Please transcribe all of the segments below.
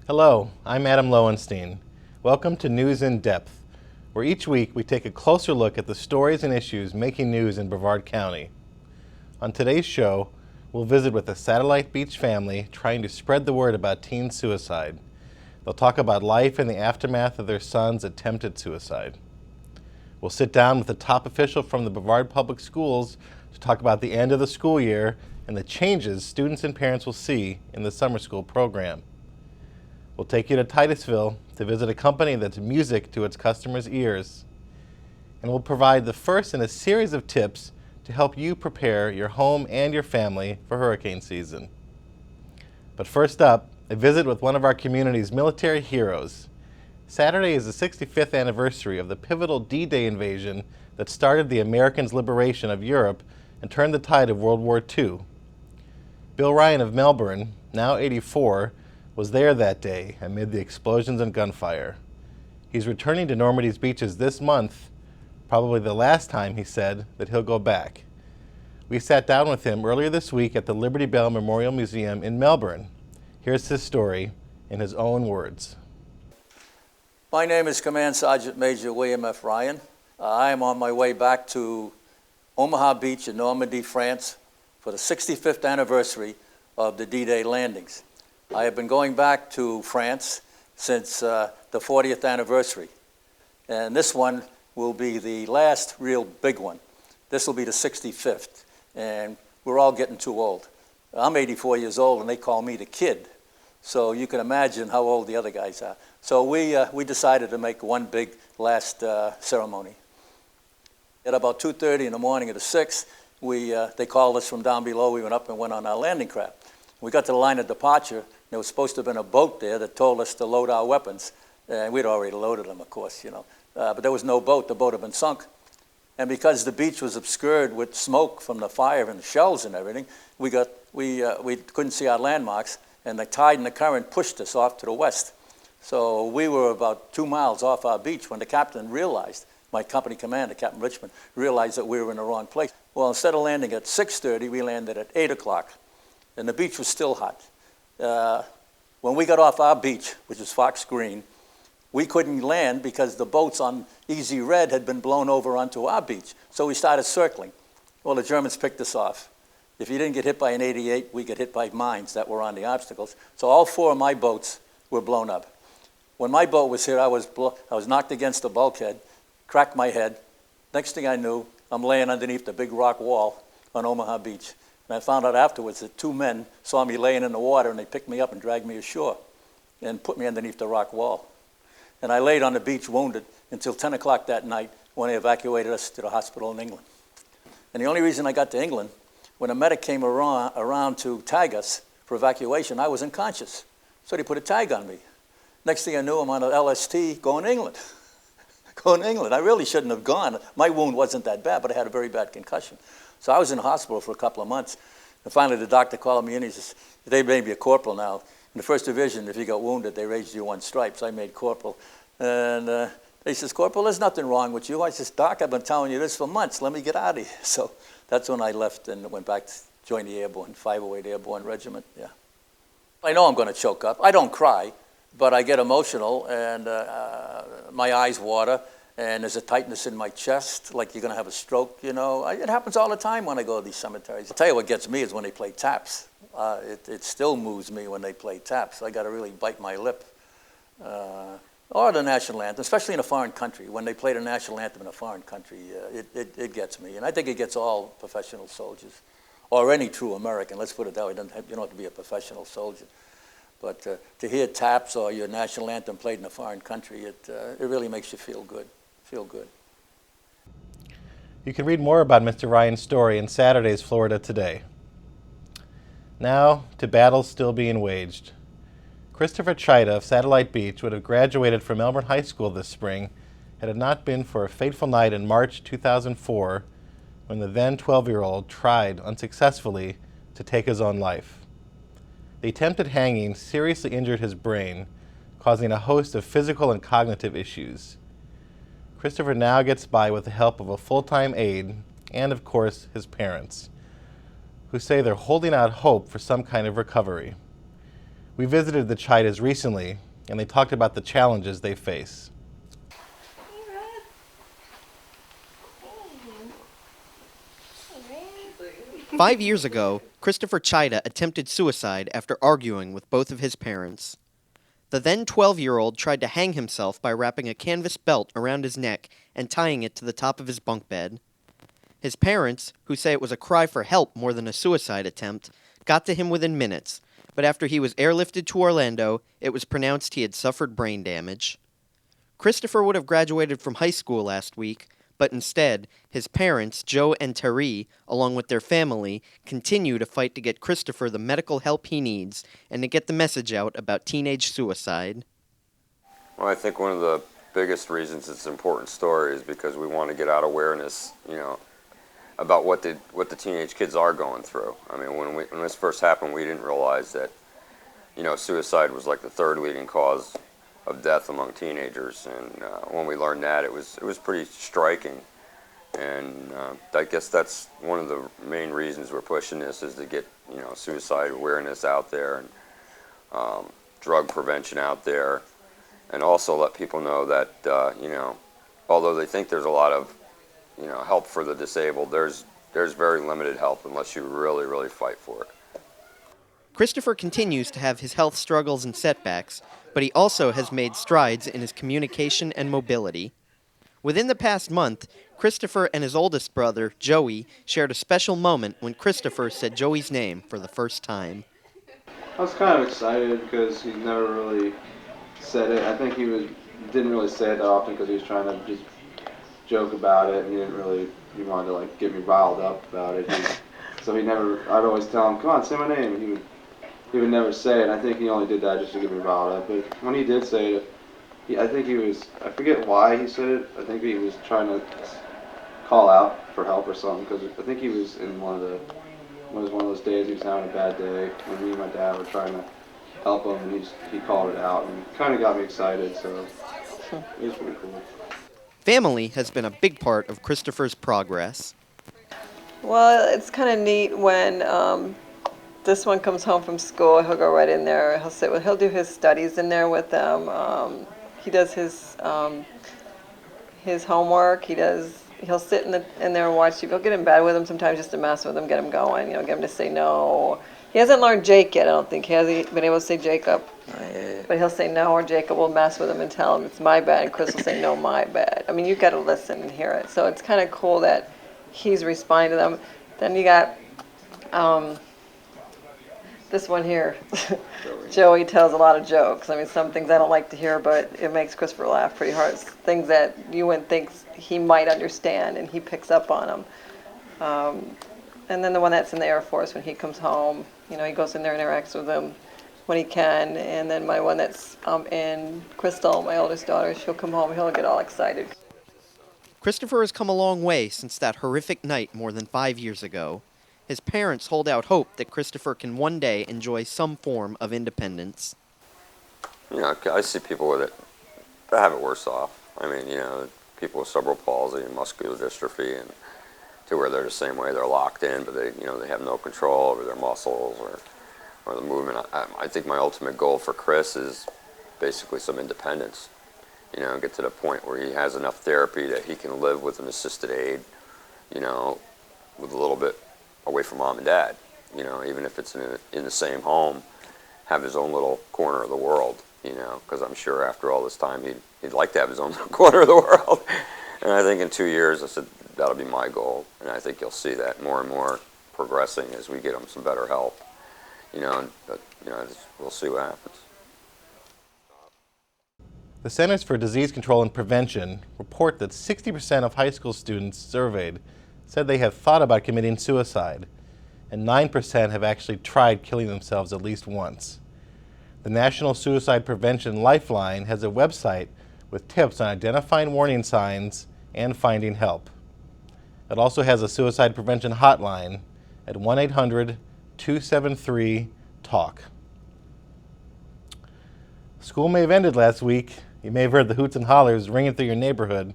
Hello, I'm Adam Lowenstein. Welcome to News in Depth, where each week we take a closer look at the stories and issues making news in Brevard County. On today's show, we'll visit with a Satellite Beach family trying to spread the word about teen suicide. They'll talk about life in the aftermath of their son's attempted suicide. We'll sit down with a top official from the Brevard Public Schools to talk about the end of the school year and the changes students and parents will see in the summer school program. We'll take you to Titusville to visit a company that's music to its customers' ears. And we'll provide the first in a series of tips to help you prepare your home and your family for hurricane season. But first up, a visit with one of our community's military heroes. Saturday is the 65th anniversary of the pivotal D-Day invasion that started the Americans' liberation of Europe and turned the tide of World War II. Bill Ryan of Melbourne, now 84, was there that day amid the explosions and gunfire. He's returning to Normandy's beaches this month, probably the last time, he said, that he'll go back. We sat down with him earlier this week at the Liberty Bell Memorial Museum in Melbourne. Here's his story in his own words. My name is Command Sergeant Major William F. Ryan. I am on my way back to Omaha Beach in Normandy, France for the 65th anniversary of the D-Day landings. I have been going back to France since the 40th anniversary, and this one will be the last real big one. This will be the 65th, and we're all getting too old. I'm 84 years old, and they call me the kid, so you can imagine how old the other guys are. So we decided to make one big last ceremony. At about 2:30 in the morning of the 6th, they called us from down below. We went up and went on our landing craft. We got to the line of departure. There was supposed to have been a boat there that told us to load our weapons. And we'd already loaded them, of course, but there was no boat. The boat had been sunk. And because the beach was obscured with smoke from the fire and the shells and everything, we couldn't see our landmarks, and the tide and the current pushed us off to the west. So we were about 2 miles off our beach when the captain realized, my company commander, Captain Richmond, realized that we were in the wrong place. Well, instead of landing at 6:30, we landed at 8 o'clock, and the beach was still hot. When we got off our beach, which is Fox Green, we couldn't land because the boats on Easy Red had been blown over onto our beach. So we started circling. Well, the Germans picked us off. If you didn't get hit by an 88, we get hit by mines that were on the obstacles. So all 4 of my boats were blown up. When my boat was hit, I was knocked against the bulkhead, cracked my head. Next thing I knew, I'm laying underneath the big rock wall on Omaha Beach. And I found out afterwards that 2 men saw me laying in the water, and they picked me up and dragged me ashore and put me underneath the rock wall. And I laid on the beach wounded until 10 o'clock that night when they evacuated us to the hospital in England. And the only reason I got to England, when a medic came around to tag us for evacuation, I was unconscious. So they put a tag on me. Next thing I knew, I'm on an LST going to England. Going to England. I really shouldn't have gone. My wound wasn't that bad, but I had a very bad concussion. So I was in the hospital for a couple of months. And finally, the doctor called me in. He says, they made me a corporal now. In the 1st Division, if you got wounded, they raised you 1 stripe. So I made corporal. And he says, Corporal, there's nothing wrong with you. I says, Doc, I've been telling you this for months. Let me get out of here. So that's when I left and went back to join the Airborne, 508 Airborne Regiment. Yeah. I know I'm going to choke up. I don't cry, but I get emotional, and my eyes water. And there's a tightness in my chest, like you're going to have a stroke, It happens all the time when I go to these cemeteries. I'll tell you what gets me is when they play taps. It still moves me when they play taps. I got to really bite my lip. Or the national anthem, especially in a foreign country. When they play the national anthem in a foreign country, it gets me. And I think it gets all professional soldiers, or any true American. Let's put it that way. You don't have to be a professional soldier. But to hear taps or your national anthem played in a foreign country, it really makes you feel good. You can read more about Mr. Ryan's story in Saturday's Florida Today. Now to battles still being waged. Christopher Chida of Satellite Beach would have graduated from Melbourne High School this spring had it not been for a fateful night in March 2004 when the then 12-year-old tried unsuccessfully to take his own life. The attempted hanging seriously injured his brain, causing a host of physical and cognitive issues. Christopher now gets by with the help of a full-time aide and, of course, his parents, who say they're holding out hope for some kind of recovery. We visited the Chidas recently, and they talked about the challenges they face. 5 years ago, Christopher Chida attempted suicide after arguing with both of his parents. The then 12-year-old tried to hang himself by wrapping a canvas belt around his neck and tying it to the top of his bunk bed. His parents, who say it was a cry for help more than a suicide attempt, got to him within minutes, but after he was airlifted to Orlando, it was pronounced he had suffered brain damage. Christopher would have graduated from high school last week, but instead, his parents, Joe and Terry, along with their family, continue to fight to get Christopher the medical help he needs and to get the message out about teenage suicide. Well, I think one of the biggest reasons it's an important story is because we want to get out awareness, about what the teenage kids are going through. I mean, when this first happened, we didn't realize that, suicide was like the third leading cause of death among teenagers, and when we learned that, it was pretty striking. And I guess that's one of the main reasons we're pushing this, is to get suicide awareness out there, and drug prevention out there, and also let people know that although they think there's a lot of help for the disabled, there's very limited help unless you really, really fight for it. Christopher continues to have his health struggles and setbacks, but he also has made strides in his communication and mobility. Within the past month, Christopher and his oldest brother, Joey, shared a special moment when Christopher said Joey's name for the first time. I was kind of excited because he never really said it. I think didn't really say it that often because he was trying to just joke about it, and he wanted to get me riled up about it. So I'd always tell him, come on, say my name, and he would never say it. I think he only did that just to get me riled up. But when he did say it, I forget why he said it. I think he was trying to call out for help or something, because I think he was in one of those days he was having a bad day, when me and my dad were trying to help him, and he called it out, and it kind of got me excited, so it was pretty cool. Family has been a big part of Christopher's progress. Well, it's kind of neat when this one comes home from school. He'll go right in there. He'll do his studies in there with them. He does his homework. He'll sit in there and watch you. Go get in bed with him sometimes just to mess with him, get him going. Get him to say no. He hasn't learned Jake yet, I don't think. Has he been able to say Jacob? But he'll say no, or Jacob will mess with him and tell him it's my bad, and Chris will say no, my bad. I mean, you've got to listen and hear it. So it's kind of cool that he's responding to them. Then you got this one here. Joey tells a lot of jokes. I mean, some things I don't like to hear, but it makes Christopher laugh pretty hard. It's things that you wouldn't think he might understand, and he picks up on them. And then the one that's in the Air Force, when he comes home, he goes in there and interacts with them when he can. And then my one that's in Crystal, my oldest daughter, she'll come home, he'll get all excited. Christopher has come a long way since that horrific night more than 5 years ago. His parents hold out hope that Christopher can one day enjoy some form of independence. I see people with it that have it worse off. I mean, people with cerebral palsy and muscular dystrophy, and to where they're the same way, they're locked in, but they have no control over their muscles or the movement. I think my ultimate goal for Chris is basically some independence. Get to the point where he has enough therapy that he can live with an assisted aid, with a little bit away from mom and dad, even if it's in the same home, have his own little corner of the world, because I'm sure after all this time he'd like to have his own little corner of the world. And I think in 2 years, I said, that'll be my goal, and I think you'll see that more and more progressing as we get him some better help, but we'll see what happens. The Centers for Disease Control and Prevention report that 60% of high school students surveyed said they have thought about committing suicide, and 9% have actually tried killing themselves at least once. The National Suicide Prevention Lifeline has a website with tips on identifying warning signs and finding help. It also has a suicide prevention hotline at 1-800-273-TALK. School may have ended last week. You may have heard the hoots and hollers ringing through your neighborhood.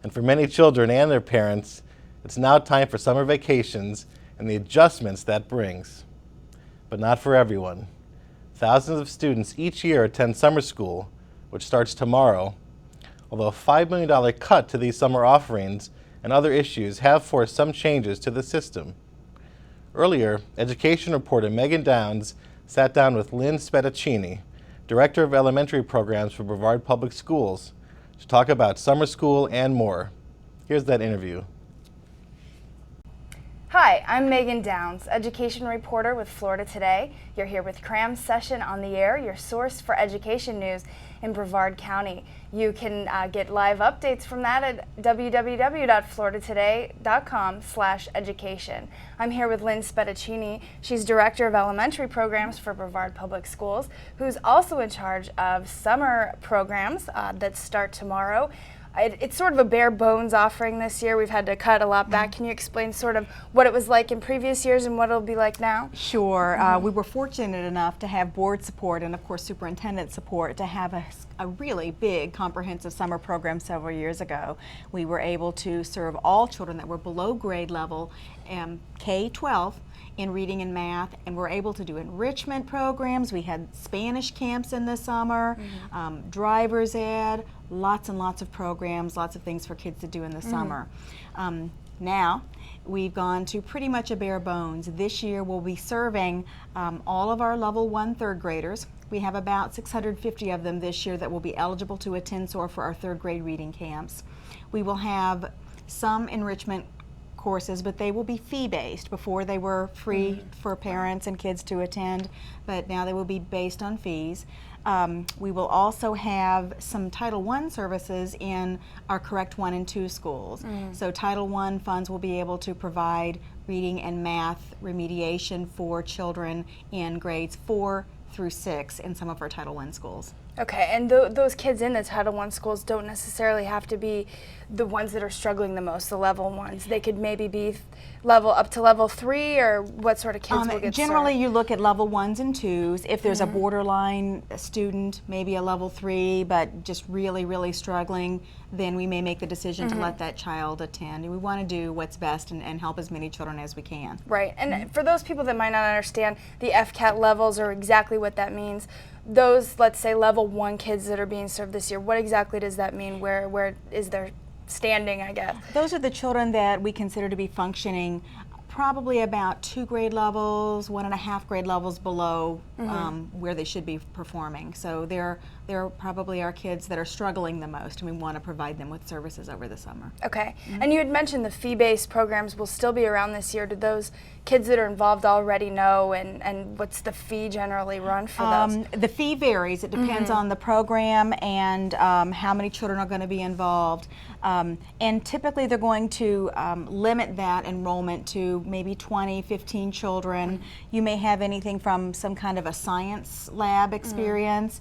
And for many children and their parents, it's now time for summer vacations and the adjustments that brings. But not for everyone. Thousands of students each year attend summer school, which starts tomorrow, although a $5 million cut to these summer offerings and other issues have forced some changes to the system. Earlier, education reporter Megan Downs sat down with Lynn Spedicini, Director of Elementary Programs for Brevard Public Schools, to talk about summer school and more. Here's that interview. Hi, I'm Megan Downs, education reporter with Florida Today. You're here with Cram Session on the Air, your source for education news in Brevard County. You can get live updates from that at www.floridatoday.com/education. I'm here with Lynn Spedicini. She's Director of Elementary Programs for Brevard Public Schools, who's also in charge of summer programs that start tomorrow. It's sort of a bare bones offering this year. We've had to cut a lot back. Can you explain sort of what it was like in previous years and what it'll be like now? Sure. We were fortunate enough to have board support and, of course, superintendent support to have a really big comprehensive summer program several years ago. We were able to serve all children that were below grade level, K-12, in reading and math, and we're able to do enrichment programs. We had Spanish camps in the summer, driver's ed, lots and lots of programs, lots of things for kids to do in the summer. Now, we've gone to pretty much a bare bones. This year we'll be serving all of our level 1 third graders. We have about 650 of them this year that will be eligible to attend SOAR for our third grade reading camps. We will have some enrichment courses, but they will be fee-based. Before they were free for parents and kids to attend, but now they will be based on fees. We will also have some Title I services in our Correct 1 and 2 schools. So Title I funds will be able to provide reading and math remediation for children in grades 4 through 6 in some of our Title I schools. Okay, and those kids in the Title I schools don't necessarily have to be the ones that are struggling the most, the level ones. They could maybe be up to level 3, or what sort of kids will get Generally, served? you look at level 1s and 2s. If there's a borderline student, maybe a level 3, but just really, really struggling, then we may make the decision to let that child attend. And we want to do what's best and help as many children as we can. Right, and for those people that might not understand the FCAT levels or exactly what that means, those, let's say, level 1 kids that are being served this year, what exactly does that mean? Where is their standing, I guess? Those are the children that we consider to be functioning probably about 2 grade levels, 1.5 grade levels below where they should be performing. So they're probably our kids that are struggling the most, and we want to provide them with services over the summer. Okay, and you had mentioned the fee-based programs will still be around this year. Do those kids that are involved already know, and what's the fee generally run for those? The fee varies. It depends on the program and how many children are going to be involved. And typically they're going to limit that enrollment to maybe 20, 15 children. You may have anything from some kind of a science lab experience.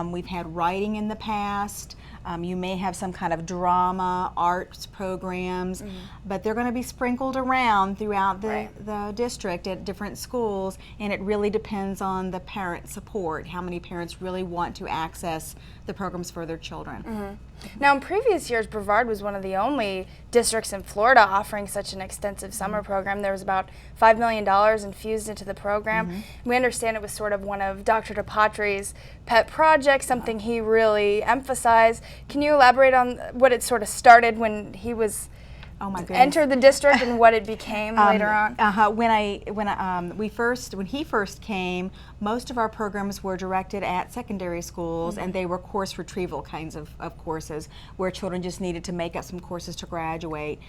We've had writing in the past. You may have some kind of drama, arts programs, but they're going to be sprinkled around throughout the district at different schools, and it really depends on the parent support, how many parents really want to access the programs for their children. Now, in previous years, Brevard was one of the only districts in Florida offering such an extensive summer program. There was about $5 million infused into the program. We understand it was sort of one of Dr. DePatri's pet projects, something he really emphasized. Can you elaborate on what it sort of started when he was entered the district and what it became later on? When he first came, most of our programs were directed at secondary schools, and they were course retrieval kinds of courses where children just needed to make up some courses to graduate.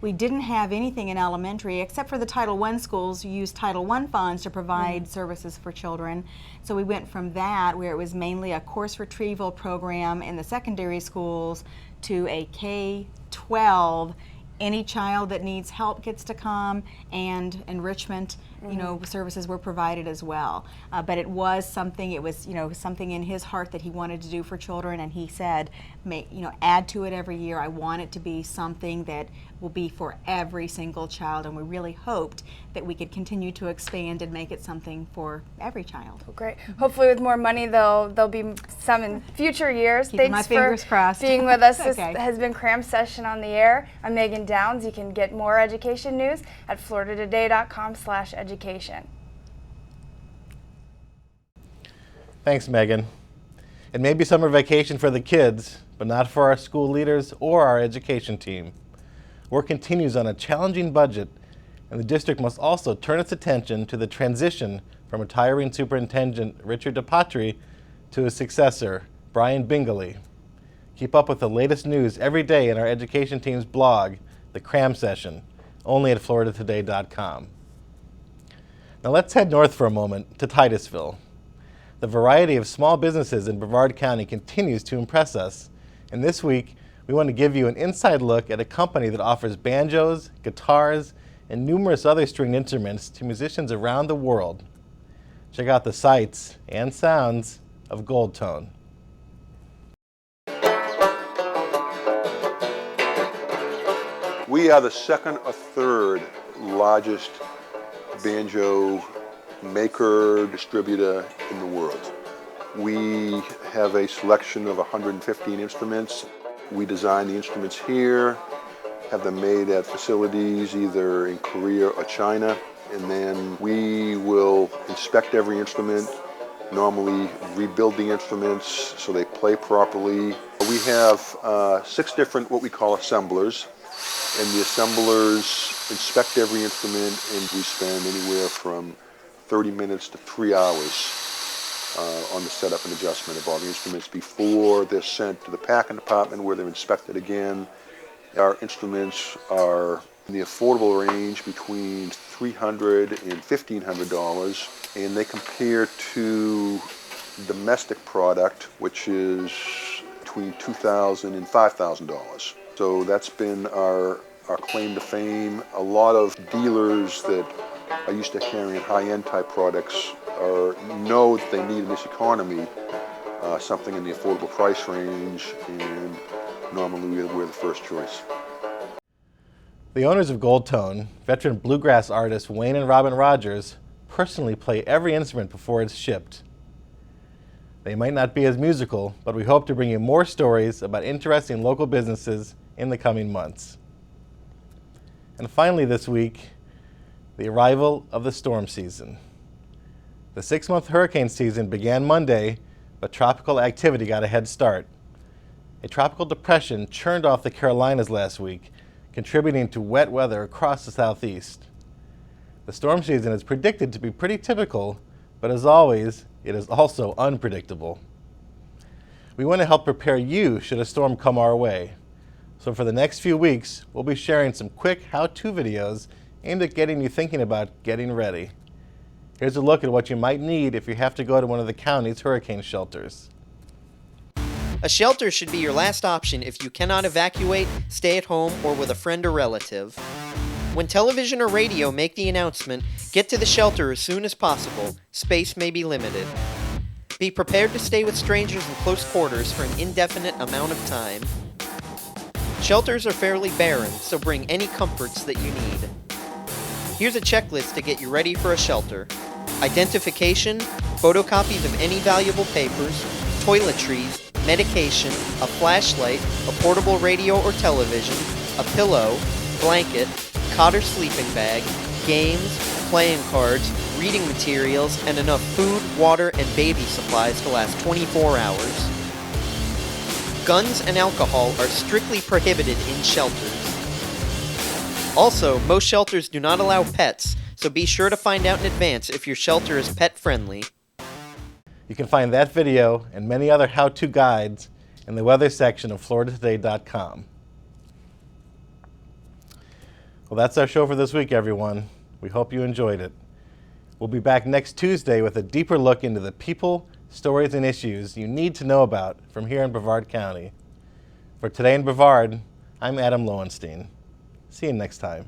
We didn't have anything in elementary except for the Title I schools who used Title I funds to provide services for children. So we went from that, where it was mainly a course retrieval program in the secondary schools, to a K-12. Any child that needs help gets to come, and enrichment, services were provided as well. But it was something in his heart that he wanted to do for children, and he said, add to it every year. I want it to be something that will be for every single child, and we really hoped that we could continue to expand and make it something for every child. Well, great. Hopefully with more money there'll be some in future years. Keeping my fingers crossed. Being with us. This Okay. has been Cram Session on the Air. I'm Megan Downs. You can get more education news at floridatoday.com/education. Thanks, Megan. It may be summer vacation for the kids, but not for our school leaders or our education team. Work continues on a challenging budget, and the district must also turn its attention to the transition from retiring Superintendent Richard DePatri to his successor, Brian Bingley. Keep up with the latest news every day in our education team's blog, the Cram Session, only at floridatoday.com. Now let's head north for a moment to Titusville. The variety of small businesses in Brevard County continues to impress us, and this week we want to give you an inside look at a company that offers banjos, guitars, and numerous other stringed instruments to musicians around the world. Check out the sights and sounds of Goldtone. We are the second or third largest banjo maker, distributor in the world. We have a selection of 115 instruments. We design the instruments here, have them made at facilities either in Korea or China, and then we will inspect every instrument, normally rebuild the instruments so they play properly. We have 6 different what we call assemblers, and the assemblers inspect every instrument, and we spend anywhere from 30 minutes to 3 hours on the setup and adjustment of all the instruments before they're sent to the packing department where they're inspected again. Our instruments are in the affordable range between $300 and $1,500, and they compare to domestic product, which is between $2,000 and $5,000. So that's been our claim to fame. A lot of dealers that are used to carrying high-end type products know that they need in this economy something in the affordable price range, and normally we're the first choice. The owners of Goldtone, veteran bluegrass artists Wayne and Robin Rogers, personally play every instrument before it's shipped. They might not be as musical, but we hope to bring you more stories about interesting local businesses in the coming months. And finally this week, the arrival of the storm season. The 6-month hurricane season began Monday, but tropical activity got a head start. A tropical depression churned off the Carolinas last week, contributing to wet weather across the southeast. The storm season is predicted to be pretty typical, but as always, it is also unpredictable. We want to help prepare you should a storm come our way. So for the next few weeks, we'll be sharing some quick how-to videos aimed at getting you thinking about getting ready. Here's a look at what you might need if you have to go to one of the county's hurricane shelters. A shelter should be your last option if you cannot evacuate, stay at home, or with a friend or relative. When television or radio make the announcement, get to the shelter as soon as possible. Space may be limited. Be prepared to stay with strangers in close quarters for an indefinite amount of time. Shelters are fairly barren, so bring any comforts that you need. Here's a checklist to get you ready for a shelter. Identification, photocopies of any valuable papers, toiletries, medication, a flashlight, a portable radio or television, a pillow, blanket, cot or sleeping bag, games, playing cards, reading materials, and enough food, water, and baby supplies to last 24 hours. Guns and alcohol are strictly prohibited in shelters. Also, most shelters do not allow pets, so be sure to find out in advance if your shelter is pet-friendly. You can find that video and many other how-to guides in the weather section of floridatoday.com. Well, that's our show for this week, everyone. We hope you enjoyed it. We'll be back next Tuesday with a deeper look into the people, stories, and issues you need to know about from here in Brevard County. For Today in Brevard, I'm Adam Lowenstein. See you next time.